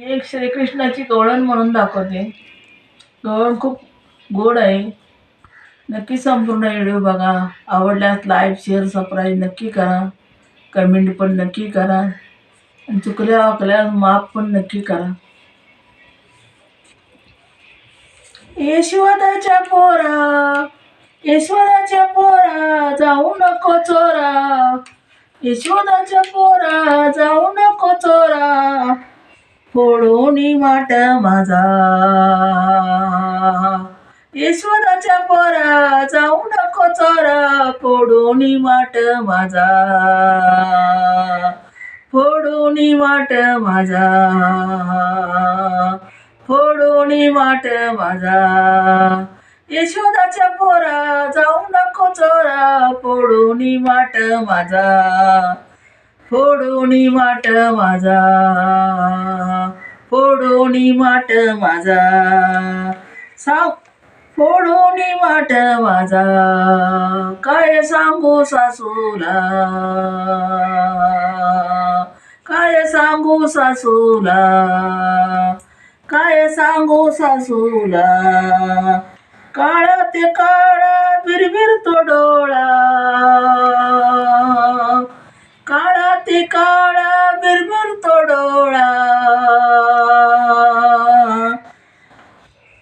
एक श्रीकृष्णाची गवळण म्हणून दाखवते. गवळण खूप गोड आहे. नक्की संपूर्ण व्हिडिओ बघा. आवडल्यास लाईक शेअर सबस्क्राईब नक्की करा. कमेंट पण नक्की करा आणि चुकल्या वाकल्यास माफ पण नक्की करा. यशोदाच्या पोरा, यशोदाच्या पोरा, जाऊ नको चोरा. यशोदाच्या पोरा, जाऊ नको चोरा. फोडूनी माठ माझा. यशोदाच्या पोरा, जाऊ नको चोरा. फोडूनी माठ माझा. फोडूनी माठ माझा. फोडूनी माठ माझा. यशोदाच्या पोरा, जाऊ नको चोरा. फोडूनी माठ माझा. फोडूनी माठ माझा. फोडूनी माठ माझा. फोडूनी माठ माझा. काय सांगू सासूला. काय सांगू सासूला. काय सांगू सासूला. काळा ते काळा बिरबिर तो डोळा. काळा ते काळा बिरबिर तो डोळा.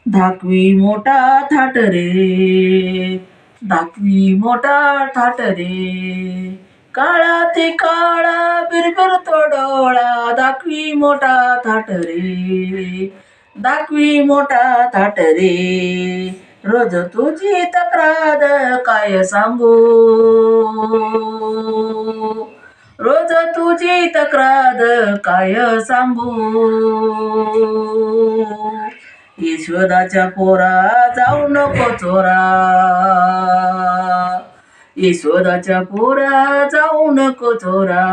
धाकवी मोठा थाट रे. धाकवी मोठा थाट रे. काळा ते काळा बिरबिर तो डोळा. दाखवी मोठा थाट रे. दाखवी मोठा थाट रे. रोज तुझी तक्रार काय सांगू. रोज तुझी तक्रार काय सांगू. यशोदाच्या पोरा, जाऊ नको चोरा. यशोदाच्या पोरा, जाऊ नको चोरा.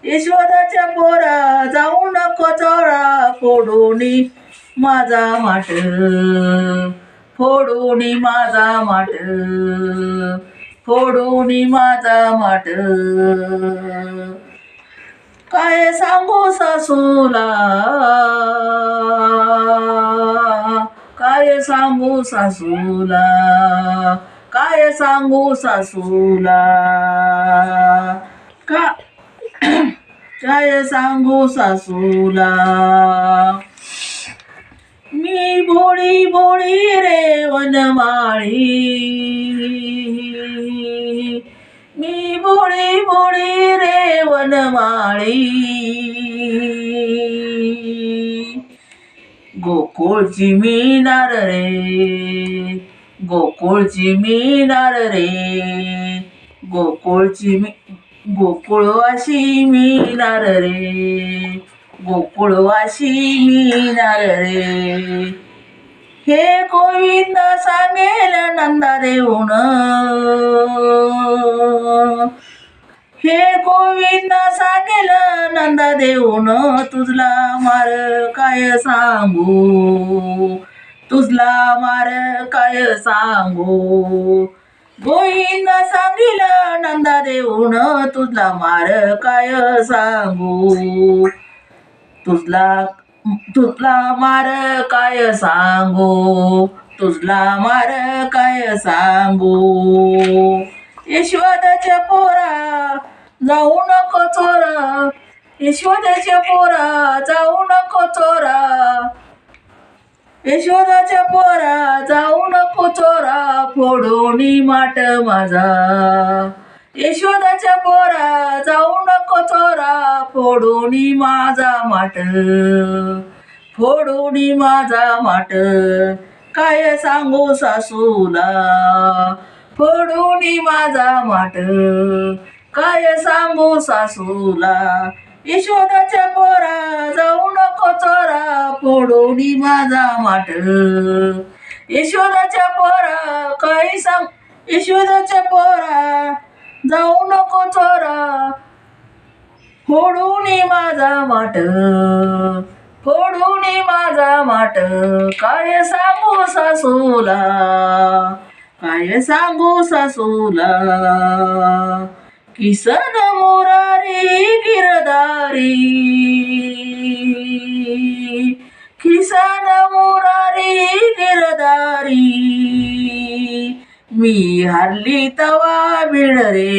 यशोदाच्या पोरा, जाऊ नको चोरा. फोडूनी माझा माठ. फोडूनी माझा माठ. फोडूनी माझा माठ. काय सांगू सासूला. काय सांगू सासूला. काय सांगू सासूला. काय सांगू सासूला. मी भोळी भोळी रे वनमाळी. मी भोळी भोळी रे वनमाळी. गोकुळची मी नार रे. गोकुळची मी नार रे. गोकुळची मी गोकुळवाशी मी नार रे. गोकुळवाशी मी नार रे. हे गोविंद सांगेल नंदा देऊन. हे गोविंद सांगेल नंदा देऊन. तुझला मार काय सांगू. तुझला मार काय सांगू. गोविंद सांगेल नंदा देऊन. तुझला मार काय सांगू. तुझला मार काय सांगू. तुझला मार काय सांगू. यशोदाच्या पोरा, जाऊ नको चोरा. यशोदाच्या पोरा, जाऊ नको चोरा. यशोदाच्या पोरा, जाऊ नको चोरा. फोडूनी माठ माझा. यशोदाच्या पोरा, जाऊ नको चोरा. फोडूनी माझा माठ. फोडूनी माझा माठ. काय सांगू सासूला. फोडूनी माझा माठ. काय सांगू सासूला. यशोदाच्या पोरा, जाऊ नको चोरा. फोडूनी माझा माठ. यशोदाच्या पोरा, काय सांग. यशोदाच्या पोरा, जाऊ नको चोरा. फोडूनी माझा माठ. फोडूनी माझा माठ. काय सांगू सासूला. काय सांगू सासूला. किसन मुरारी गिरधारी, किसन मुरारी गिरधारी, मी हारली तवा भिड रे,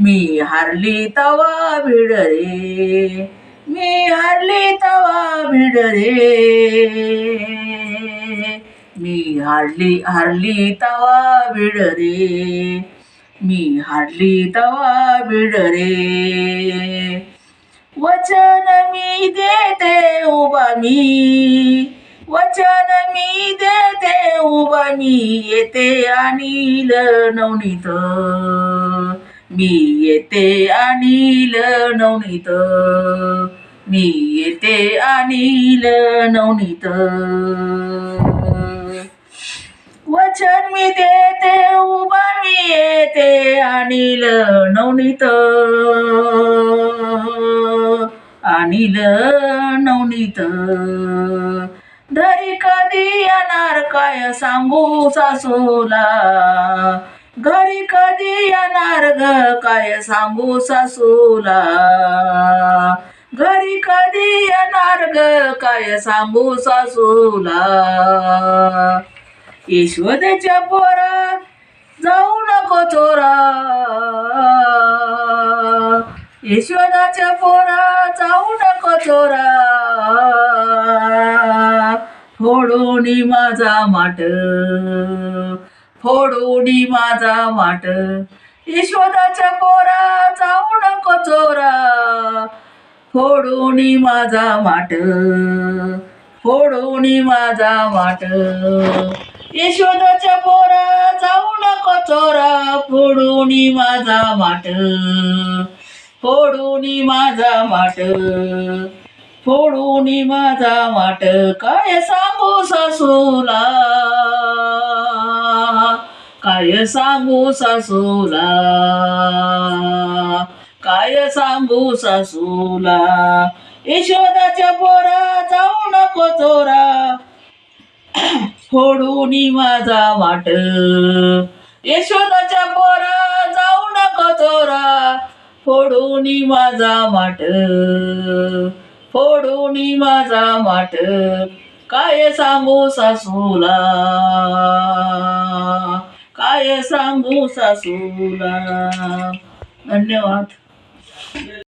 मी हारली तवा भिड रे, मी हारली तवा भिड रे, मी हारली तवा भिड रे, मी हारली तवा भिड रे. वचन मी देते उभा मी, वचन मी देते उभा मी, येते अनिल नवनीत, मी येते अनिल नवनीत, मी येते अनिल नवनीत. वचन मी देते उभा मी, येते अनिल नवनीत, अनिल नवनीत. घरी कधी येणार काय सांगू सासूला, घरी कधी येणार ग काय सांगू सासूला, घरी कधी येणार ग काय सांगू सासूला. यशोदेच्या पोरा जाऊ नको चोरा, यशोदाच्या पोरा जाऊ नको चोरा, फोडूनी माझा माट, फोडूनी माझा माट. यशोदाच्या पोरा जाऊ नको चोरा, फोडूनी माझा माट, फोडूनी माझा माट. यशोदाच्या पोरा जाऊ नको चोरा, फोडूनी माझा माट, फोडूनी माझा माट, फोडूनी माझा माट. काय सांगू सासूला, काय सांगू सासूला, काय सांगू सासूला. यशोदाच्या पोरा जाऊ नको चोरा, फोडूनी माझा माट. यशोदाच्या पोरा जाऊ नको चोरा, फोडूनी माझा माट, फोडूनी माझा माट. काय सांगू सासूला, काय सांगू सासूला. धन्यवाद.